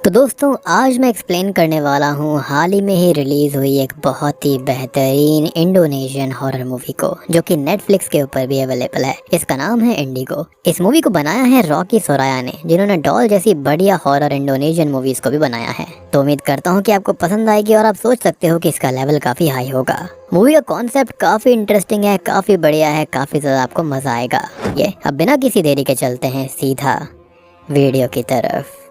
तो दोस्तों आज मैं एक्सप्लेन करने वाला हूँ हाल ही में ही रिलीज़ हुई एक बहुत ही बेहतरीन इंडोनेशियन हॉरर मूवी को, जो कि नेटफ्लिक्स के ऊपर भी अवेलेबल है। इसका नाम है इंडिगो। इस मूवी को बनाया है रॉकी सोराया ने, जिन्होंने डॉल जैसी बढ़िया हॉरर इंडोनेशियन मूवीज को भी बनाया है। तो उम्मीद करता हूँ कि आपको पसंद आएगी और आप सोच सकते हो कि इसका लेवल काफी हाई होगा। मूवी का कॉन्सेप्ट काफी इंटरेस्टिंग है, काफी बढ़िया है, काफी ज्यादा आपको मजा आएगा। ये अब बिना किसी देरी के चलते हैं सीधा वीडियो की तरफ।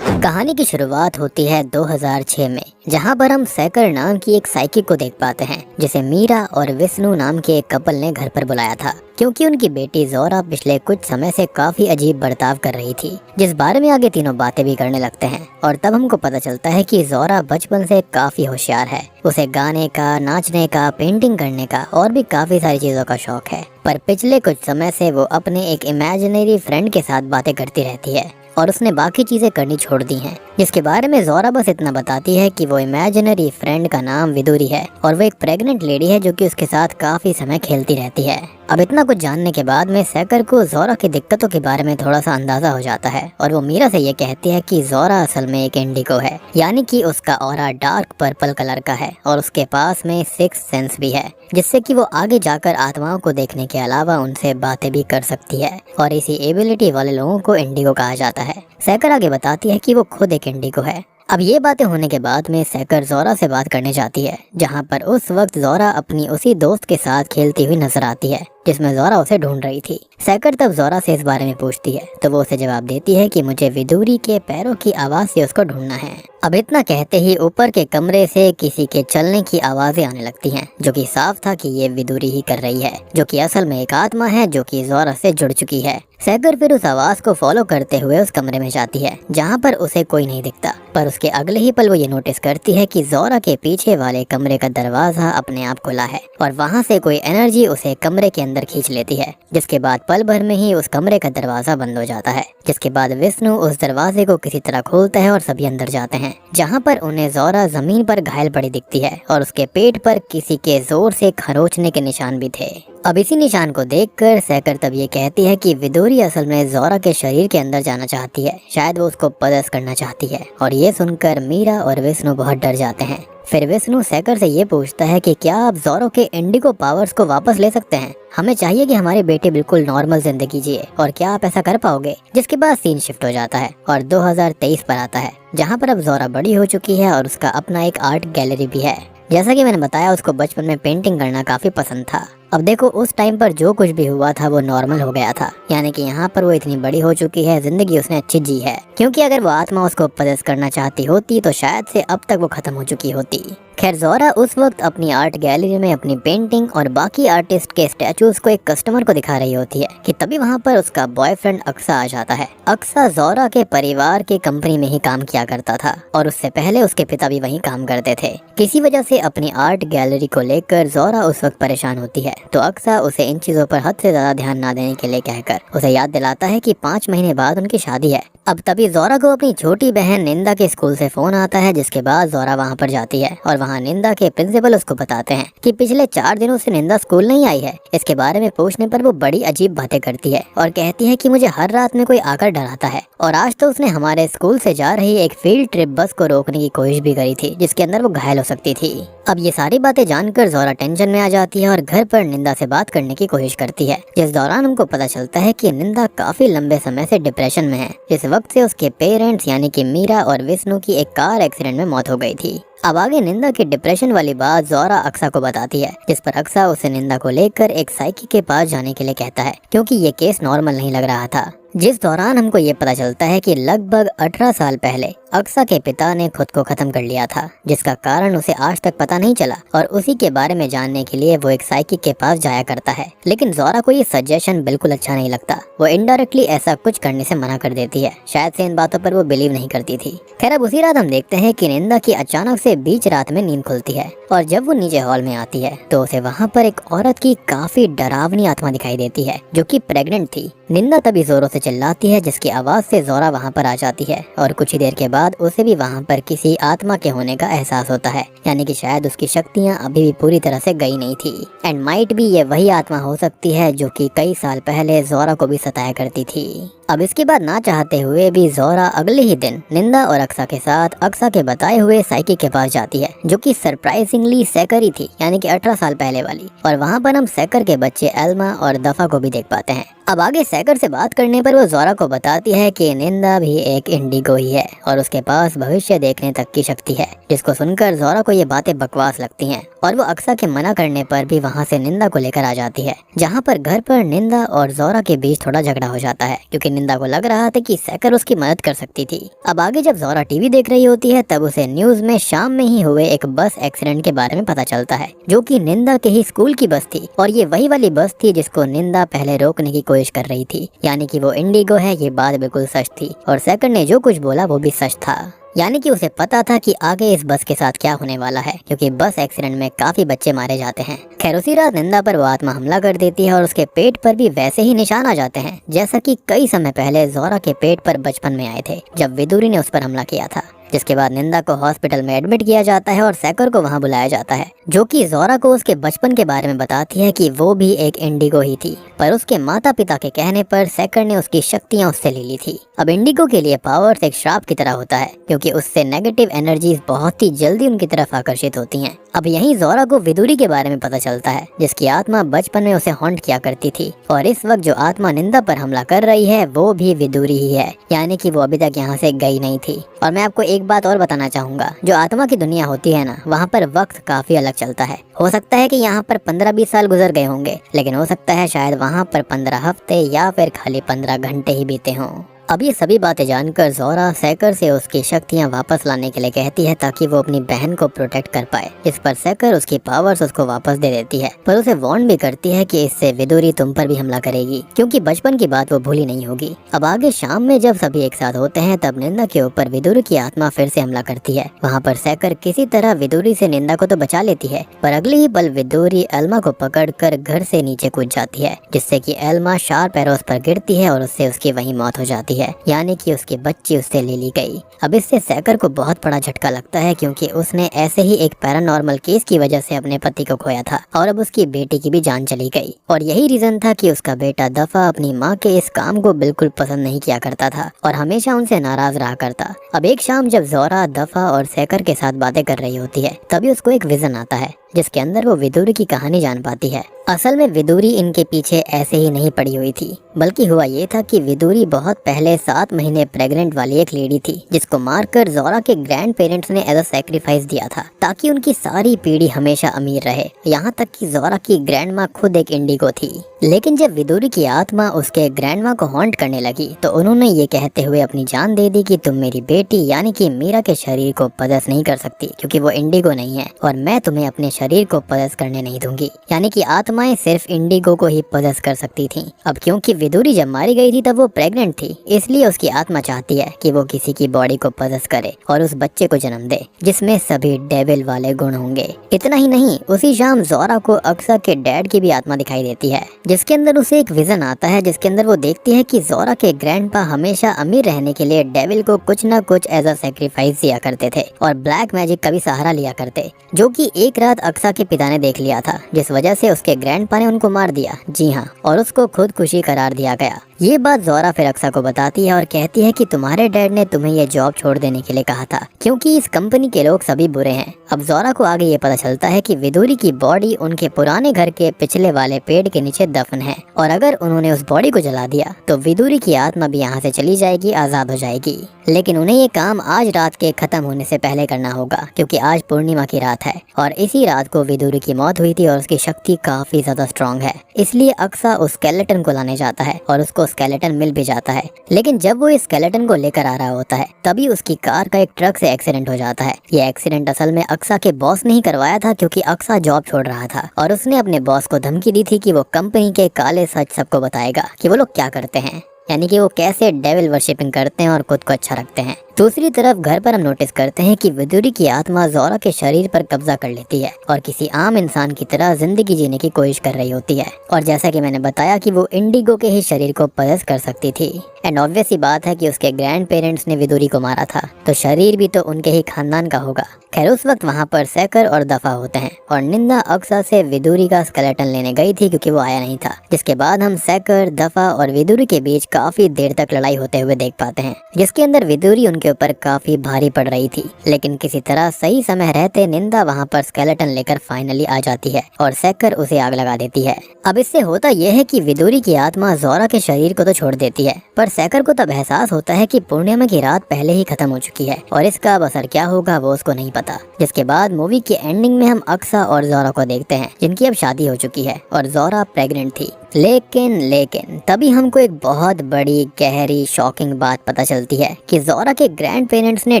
कहानी की शुरुआत होती है 2006 में, जहां पर हम सैकर नाम की एक साइकिक को देख पाते हैं, जिसे मीरा और विष्णु नाम के एक कपल ने घर पर बुलाया था, क्योंकि उनकी बेटी जोरा पिछले कुछ समय से काफी अजीब बर्ताव कर रही थी, जिस बारे में आगे तीनों बातें भी करने लगते हैं। और तब हमको पता चलता है कि जोरा बचपन से काफी होशियार है। उसे गाने का, नाचने का, पेंटिंग करने का और भी काफी सारी चीजों का शौक है। पर पिछले कुछ समय से वो अपने एक इमेजिनरी फ्रेंड के साथ बातें करती रहती है और उसने बाकी चीजें करनी छोड़ दी हैं, जिसके बारे में जोरा बस इतना बताती है कि वो इमेजिनरी फ्रेंड का नाम विदुरी है और वो एक प्रेग्नेंट लेडी है जो कि उसके साथ काफी समय खेलती रहती है। अब इतना कुछ जानने के बाद में सैकर को जोरा की दिक्कतों के बारे में थोड़ा सा अंदाजा हो जाता है और वो मीरा से ये कहती है कि जोरा असल में एक इंडिगो है, यानी कि उसका ऑरा डार्क पर्पल कलर का है और उसके पास में सिक्स सेंस भी है, जिससे कि वो आगे जाकर आत्माओं को देखने के अलावा उनसे बातें भी कर सकती है और इसी एबिलिटी वाले लोगों को इंडिगो कहा जाता है। सैकर आगे बताती है कि वो खुद एक इंडिगो है। अब ये बातें होने के बाद में सैकर जोरा से बात करने जाती है, जहाँ पर उस वक्त जोरा अपनी उसी दोस्त के साथ खेलती हुई नजर आती है जिसमें जोरा उसे ढूंढ रही थी। सैकर तब जोरा से इस बारे में पूछती है तो वो उसे जवाब देती है कि मुझे विदुरी के पैरों की आवाज से उसको ढूंढना है। अब इतना कहते ही ऊपर के कमरे से किसी के चलने की आवाजें आने लगती हैं, जो कि साफ था कि ये विदुरी ही कर रही है, जो कि असल में एक आत्मा है जो कि जोरा से जुड़ चुकी है। सैकर फिर उस आवाज को फॉलो करते हुए उस कमरे में जाती है, जहाँ पर उसे कोई नहीं दिखता। पर उसके अगले ही पल वो ये नोटिस करती है कि जोरा के पीछे वाले कमरे का दरवाजा अपने आप खुला है और वहाँ से कोई एनर्जी उसे कमरे के अंदर खींच लेती है, जिसके बाद पल भर में ही उस कमरे का दरवाजा बंद हो जाता है। जिसके बाद विष्णु उस दरवाजे को किसी तरह खोलता है और सभी अंदर जाते हैं, जहाँ पर उन्हें जोरा जमीन पर घायल पड़ी दिखती है और उसके पेट पर किसी के जोर से खरोचने के निशान भी थे। अब इसी निशान को देखकर सैकर तब ये कहती है कि विदुरी असल में जोरा के शरीर के अंदर जाना चाहती है, शायद वो उसको पदस करना चाहती है। और ये सुनकर मीरा और विष्णु बहुत डर जाते हैं। फिर विष्णु सैकर से ये पूछता है कि क्या आप जोरा के इंडिगो पावर्स को वापस ले सकते हैं? हमें चाहिए कि हमारी बेटी बिल्कुल नॉर्मल जिंदगी जिए, और क्या आप ऐसा कर पाओगे? जिसके बाद सीन शिफ्ट हो जाता है और 2023 पर आता है, जहाँ पर अब जोरा बड़ी हो चुकी है और उसका अपना एक आर्ट गैलरी भी है। जैसा कि मैंने बताया, उसको बचपन में पेंटिंग करना काफी पसंद था। अब देखो, उस टाइम पर जो कुछ भी हुआ था वो नॉर्मल हो गया था, यानी कि यहाँ पर वो इतनी बड़ी हो चुकी है, जिंदगी उसने अच्छी जी है। क्योंकि अगर वो आत्मा उसको पदस करना चाहती होती तो शायद से अब तक वो खत्म हो चुकी होती। खैर, जोरा उस वक्त अपनी आर्ट गैलरी में अपनी पेंटिंग और बाकी आर्टिस्ट के स्टैचूज को एक कस्टमर को दिखा रही होती है कि तभी वहाँ पर उसका बॉयफ्रेंड अक्सा आ जाता है। अक्सा जोरा के परिवार के कंपनी में ही काम किया करता था और उससे पहले उसके पिता भी वहीं काम करते थे। किसी वजह से अपनी आर्ट गैलरी को लेकर जोरा उस वक्त परेशान होती है, तो अक्सा उसे इन चीजों पर हद से ज्यादा ध्यान ना देने के लिए कहकर उसे याद दिलाता है कि 5 महीने बाद उनकी शादी है। अब तभी जोरा को अपनी छोटी बहन निंदा के स्कूल से फोन आता है, जिसके बाद जोरा वहाँ पर जाती है और वहाँ निंदा के प्रिंसिपल उसको बताते हैं कि पिछले 4 दिनों से निंदा स्कूल नहीं आई है। इसके बारे में पूछने पर वो बड़ी अजीब बातें करती है और कहती है कि मुझे हर रात में कोई आकर डराता है, और आज तो उसने हमारे स्कूल से जा रही एक फील्ड ट्रिप बस को रोकने की कोशिश भी करी थी, जिसके अंदर वो घायल हो सकती थी। अब ये सारी बातें जानकर जोरा टेंशन में आ जाती है और घर पर निंदा से बात करने की कोशिश करती है, जिस दौरान हमको पता चलता है कि निंदा काफी लंबे समय से डिप्रेशन में है। इस वक्त से उसके पेरेंट्स यानी कि मीरा और विष्णु की एक कार एक्सीडेंट में मौत हो गई थी। अब आगे निंदा की डिप्रेशन वाली बात जोरा अक्सा को बताती है, जिस पर अक्सा उसे निंदा को लेकर एक साइकी के पास जाने के लिए कहता है, क्योंकि ये केस नॉर्मल नहीं लग रहा था। जिस दौरान हमको ये पता चलता है कि लगभग 18 साल पहले अक्सा के पिता ने खुद को खत्म कर लिया था, जिसका कारण उसे आज तक पता नहीं चला, और उसी के बारे में जानने के लिए वो एक साइकिक के पास जाया करता है। लेकिन जोरा को ये सजेशन बिल्कुल अच्छा नहीं लगता। वो इनडायरेक्टली ऐसा कुछ करने से मना कर देती है, शायद से इन बातों पर वो बिलीव नहीं करती थी। खैर, अब उसी रात हम देखते हैं कि निंदा की अचानक से बीच रात में नींद खुलती है और जब वो नीचे हॉल में आती है तो उसे वहाँ पर एक औरत की काफी डरावनी आत्मा दिखाई देती है, जो कि प्रेग्नेंट थी। निंदा तभी जोरों से चिल्लाती है, जिसकी आवाज से जोरा वहाँ पर आ जाती है और कुछ ही देर के बाद उसे भी वहाँ पर किसी आत्मा के होने का एहसास होता है, यानी कि शायद उसकी शक्तियाँ अभी भी पूरी तरह से गई नहीं थी। एंड माइट भी ये वही आत्मा हो सकती है जो कि कई साल पहले जोरा को भी सताया करती थी। अब इसके बाद ना चाहते हुए भी जोरा अगले ही दिन निंदा और अक्सा के साथ अक्सा के बताए हुए साइकिक के पास जाती है, जो कि सरप्राइजिंगली सैकर ही थी, यानी कि 18 साल पहले वाली। और वहाँ पर हम सैकर के बच्चे एल्मा और दफा को भी देख पाते हैं। अब आगे सैकर से बात करने पर वो जोरा को बताती है कि निंदा भी एक इंडिगो ही है और उसके पास भविष्य देखने तक की शक्ति है, जिसको सुनकर जोरा को ये बातें बकवास लगती हैं और वो अक्सा के मना करने पर भी वहाँ से निंदा को लेकर आ जाती है, जहाँ पर घर पर निंदा और जोरा के बीच थोड़ा झगड़ा हो जाता है, क्योंकि निंदा को लग रहा था कि सैकर उसकी मदद कर सकती थी। अब आगे जब जोरा टीवी देख रही होती है तब उसे न्यूज में शाम में ही हुए एक बस एक्सीडेंट के बारे में पता चलता है, जो कि निंदा के ही स्कूल की बस थी और ये वही वाली बस थी जिसको निंदा पहले रोकने की कोशिश कर रही थी, यानी कि वो इंडिगो है। ये बात बिल्कुल सच थी और सैकर ने जो कुछ बोला वो भी सच था, यानी कि उसे पता था कि आगे इस बस के साथ क्या होने वाला है, क्योंकि बस एक्सीडेंट में काफी बच्चे मारे जाते हैं। खैर उसी रात निंदा पर वो आत्मा हमला कर देती है और उसके पेट पर भी वैसे ही निशान आ जाते हैं, जैसा कि कई समय पहले जोरा के पेट पर बचपन में आए थे जब विदुरी ने उस पर हमला किया था। जिसके बाद निंदा को हॉस्पिटल में एडमिट किया जाता है और सैकर को वहां बुलाया जाता है, जो कि जोरा को उसके बचपन के बारे में बताती है कि वो भी एक इंडिगो ही थी, पर उसके माता पिता के कहने पर सैकर ने उसकी शक्तियां उससे ले ली थी। अब इंडिगो के लिए पावर्स एक श्राप की तरह होता है, क्योंकि उससे नेगेटिव एनर्जीज बहुत ही जल्दी उनकी तरफ आकर्षित होती हैं। अब यहीं जोरा को विदुरी के बारे में पता चलता है, जिसकी आत्मा बचपन में उसे हॉन्ट किया करती थी, और इस वक्त जो आत्मा निंदा पर हमला कर रही है वो भी विदुरी ही है, यानी कि वो अभी तक यहाँ से गई नहीं थी। और मैं आपको एक बात और बताना चाहूंगा, जो आत्मा की दुनिया होती है ना, वहाँ पर वक्त काफी अलग चलता है। हो सकता है कि यहाँ पर 15-20 साल गुजर गए होंगे, लेकिन हो सकता है शायद वहाँ पर 15 हफ्ते या फिर खाली 15 घंटे ही बीते हों। अब ये सभी बातें जानकर जोरा सैकर से उसकी शक्तियां वापस लाने के लिए कहती है, ताकि वो अपनी बहन को प्रोटेक्ट कर पाए। इस पर सैकर उसकी पावर्स उसको वापस दे देती है, पर उसे वार्न भी करती है कि इससे विदुरी तुम पर भी हमला करेगी, क्योंकि बचपन की बात वो भूली नहीं होगी। अब आगे शाम में जब सभी एक साथ होते हैं तब निंदा के ऊपर विदुरी की आत्मा फिर से हमला करती है। वहाँ पर सैकर किसी तरह विदुरी से निंदा को तो बचा लेती है, पर अगले ही पल विदुरी एल्मा को पकड़ कर घर से नीचे कूद जाती है, जिससे कि एल्मा शार्प एरोस पर गिरती है और उससे उसकी वहीं मौत हो जाती है, यानी कि उसकी बच्ची उससे ले ली गई। अब इससे सैकर को बहुत बड़ा झटका लगता है, क्योंकि उसने ऐसे ही एक पैरानॉर्मल केस की वजह से अपने पति को खोया था और अब उसकी बेटी की भी जान चली गई। और यही रीजन था कि उसका बेटा दफा अपनी माँ के इस काम को बिल्कुल पसंद नहीं किया करता था और हमेशा उनसे नाराज रहा करता। अब एक शाम जब जोरा दफा और सैकर के साथ बातें कर रही होती है, तभी उसको एक विजन आता है, जिसके अंदर वो विदुरी की कहानी जान पाती है। असल में विदुरी इनके पीछे ऐसे ही नहीं पड़ी हुई थी, बल्कि हुआ ये था कि विदुरी बहुत पहले 7 महीने प्रेग्नेंट वाली एक लेडी थी, जिसको मारकर जोरा के ग्रैंड पेरेंट्स ने एज अ सैक्रिफाइस दिया था, ताकि उनकी सारी पीढ़ी हमेशा अमीर रहे। यहाँ तक कि जोरा की ग्रैंड माँ खुद एक इंडिगो थी। लेकिन जब विदुरी की आत्मा उसके ग्रैंड माँ को हॉन्ट करने लगी, तो उन्होंने ये कहते हुए अपनी जान दे दी कि तुम मेरी बेटी यानी कि मीरा के शरीर को पदस नहीं कर सकती, क्योंकि वो इंडिगो नहीं है, और मैं तुम्हें अपने शरीर को पदस करने नहीं दूंगी। यानी कि आत्माएं सिर्फ इंडिगो को ही पदस कर सकती थीं। अब क्योंकि विदुरी जब मारी गई थी तब वो प्रेग्नेंट थी, इसलिए उसकी आत्मा चाहती है कि वो किसी की बॉडी को पदस करे और उस बच्चे को जन्म दे, जिसमें सभी डेविल वाले गुण होंगे। इतना ही नहीं, उसी शाम जोरा को अक्सा के डैड की भी आत्मा दिखाई देती है, जिसके अंदर उसे एक विजन आता है, जिसके अंदर वो देखती है कि जोरा के ग्रैंडपा हमेशा अमीर रहने के लिए डेविल को कुछ न कुछ एज अ सैक्रिफाइस दिया करते थे और ब्लैक मैजिक का भी सहारा लिया करते, जो कि एक रात अक्सा के पिता ने देख लिया था, जिस वजह से उसके ग्रैंडपा ने उनको मार दिया। जी हाँ, और उसको खुदकुशी करार दिया गया। ये बात जोरा फिर अक्सा को बताती है और कहती है कि तुम्हारे डैड ने तुम्हें ये जॉब छोड़ देने के लिए कहा था, क्योंकि इस कंपनी के लोग सभी बुरे हैं। अब जोरा को आगे ये पता चलता है कि विदुरी की बॉडी उनके पुराने घर के पिछले वाले पेड़ के नीचे दफन है, और अगर उन्होंने उस बॉडी को जला दिया तो विदुरी की आत्मा भी यहाँ से चली जाएगी, आजाद हो जाएगी। लेकिन उन्हें ये काम आज रात के खत्म होने से पहले करना होगा, क्योंकि आज पूर्णिमा की रात है और इसी रात को विदुरी की मौत हुई थी और उसकी शक्ति काफी ज्यादा स्ट्रॉन्ग है। इसलिए अक्सा उस स्केलेटन को लाने जाता है और उसको स्केलेटन मिल भी जाता है। लेकिन जब वो इस स्केलेटन को लेकर आ रहा होता है, तभी उसकी कार का एक ट्रक से एक्सीडेंट हो जाता है। ये एक्सीडेंट असल में अक्सा के बॉस ने ही करवाया था, क्योंकि अक्सा जॉब छोड़ रहा था और उसने अपने बॉस को धमकी दी थी कि वो कंपनी के काले सच सबको बताएगा कि वो लोग क्या करते हैं, यानी कि वो कैसे डेविल वर्शिपिंग करते हैं और खुद को अच्छा रखते हैं। दूसरी तरफ घर पर हम नोटिस करते हैं कि विदुरी की आत्मा जोरा के शरीर पर कब्जा कर लेती है और किसी आम इंसान की तरह जिंदगी जीने की कोशिश कर रही होती है। और जैसा कि मैंने बताया कि वो इंडिगो के ही शरीर को पदस कर सकती थी, एंड ऑब्वियस सी बात है कि उसके ग्रैंड पेरेंट्स ने विदुरी को मारा था, तो शरीर भी तो उनके ही खानदान का होगा। खैर उस वक्त वहाँ पर सैकर और दफा होते हैं और निंदा अक्सा से विदुरी का स्केलेटन लेने गई थी, क्योंकि वो आया नहीं था। जिसके बाद हम सैकर, दफा और विदुरी के बीच काफी देर तक लड़ाई होते हुए देख पाते हैं, जिसके अंदर विदुरी उनके ऊपर काफी भारी पड़ रही थी। लेकिन किसी तरह सही समय रहते निंदा वहाँ पर स्केलेटन लेकर फाइनली आ जाती है और सेकर उसे आग लगा देती है। अब इससे होता यह है कि विदुरी की आत्मा ज़ोरा के शरीर को तो छोड़ देती है, पर सेकर को तब एहसास होता है कि पूर्णिमा की रात पहले ही खत्म हो चुकी है और इसका अब असर क्या होगा वो उसको नहीं पता। जिसके बाद मूवी के एंडिंग में हम अक्सा और ज़ोरा को देखते हैं, जिनकी अब शादी हो चुकी है और ज़ोरा प्रेग्नेंट थी। लेकिन तभी हमको एक बहुत बड़ी गहरी शॉकिंग बात पता चलती है कि ज़ोरा के ग्रैंड पेरेंट्स ने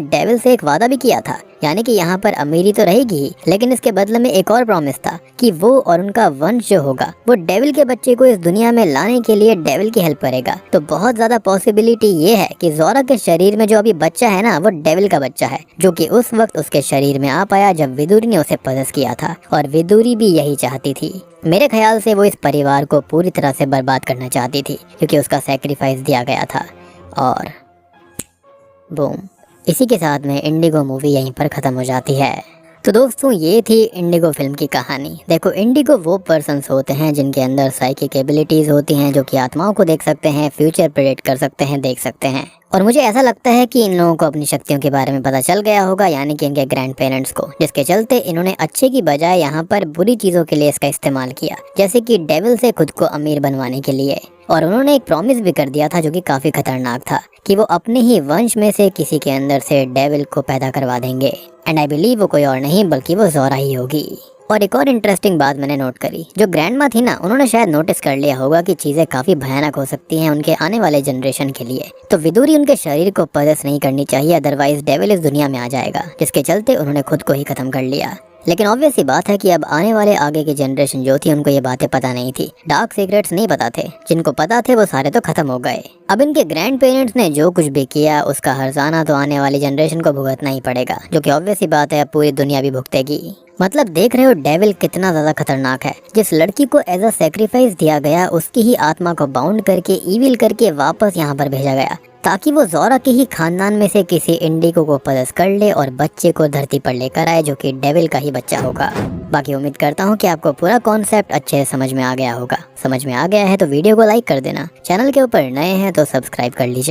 डेविल से एक वादा भी किया था, यानी कि यहाँ पर अमीरी तो रहेगी ही, लेकिन इसके बदले में एक और प्रॉमिस था कि वो और उनका वंश जो होगा वो डेविल के बच्चे को इस दुनिया में लाने के लिए डेविल की हेल्प करेगा। तो बहुत ज्यादा पॉसिबिलिटी ये है कि ज़ोरा के शरीर में जो अभी बच्चा है ना, वो डेविल का बच्चा है, जो कि उस वक्त उसके शरीर में आ पाया जब विदुरी ने उसे पजेस किया था, और विदुरी भी यही चाहती थी। मेरे ख्याल से वो इस परिवार को पूरी तरह से बर्बाद करना चाहती थी, क्योंकि उसका सैक्रिफाइस दिया गया था। और बूम, इसी के साथ में इंडिगो मूवी यहीं पर ख़त्म हो जाती है। तो दोस्तों, ये थी इंडिगो फिल्म की कहानी। देखो, इंडिगो वो पर्सन्स होते हैं जिनके अंदर साइकिक एबिलिटीज़ होती हैं, जो कि आत्माओं को देख सकते हैं, फ्यूचर प्रेडिक्ट कर सकते हैं, देख सकते हैं। और मुझे ऐसा लगता है कि इन लोगों को अपनी शक्तियों के बारे में पता चल गया होगा, यानी कि इनके ग्रैंड पेरेंट्स को, जिसके चलते इन्होंने अच्छे की बजाय यहाँ पर बुरी चीज़ों के लिए इसका इस्तेमाल किया, जैसे कि डेविल से खुद को अमीर बनवाने के लिए। और उन्होंने एक प्रॉमिस भी कर दिया था जो कि काफ़ी खतरनाक था, कि वो अपने ही वंश में से किसी के अंदर से डेविल को पैदा करवा देंगे। एंड आई बिलीव वो कोई और नहीं बल्कि वो ज़ोरा ही होगी। और एक और इंटरेस्टिंग बात मैंने नोट करी, जो ग्रैंड माँ थी ना, उन्होंने शायद नोटिस कर लिया होगा कि चीज़ें काफ़ी भयानक हो सकती हैं उनके आने वाले जनरेशन के लिए। तो विदुरी उनके शरीर को पजेस नहीं करनी चाहिए, अदरवाइज डेविल इस दुनिया में आ जाएगा, जिसके चलते उन्होंने खुद को ही खत्म कर लिया। लेकिन ऑब्वियस सी बात है कि अब आने वाले आगे की जनरेशन जो थी, उनको ये बातें पता नहीं थी, डार्क सीक्रेट्स नहीं पता थे। जिनको पता थे वो सारे तो खत्म हो गए। अब इनके ग्रैंड पेरेंट्स ने जो कुछ भी किया उसका हर्जाना तो आने वाली जनरेशन को भुगतना ही पड़ेगा, जो कि ऑब्वियस सी बात है अब पूरी दुनिया भी भुगतेगी। मतलब देख रहे हो डेविल कितना ज्यादा खतरनाक है। जिस लड़की को एज अ सेक्रीफाइस दिया गया, उसकी ही आत्मा को बाउंड करके ईविल करके वापस यहाँ पर भेजा गया, ताकि वो ज़ोरा के ही खानदान में से किसी इंडिगो को पजेस कर ले और बच्चे को धरती पर लेकर आए, जो कि डेविल का ही बच्चा होगा। बाकी उम्मीद करता हूँ कि आपको पूरा कॉन्सेप्ट अच्छे से समझ में आ गया होगा। समझ में आ गया है तो वीडियो को लाइक कर देना, चैनल के ऊपर नए हैं तो सब्सक्राइब कर लीजिए।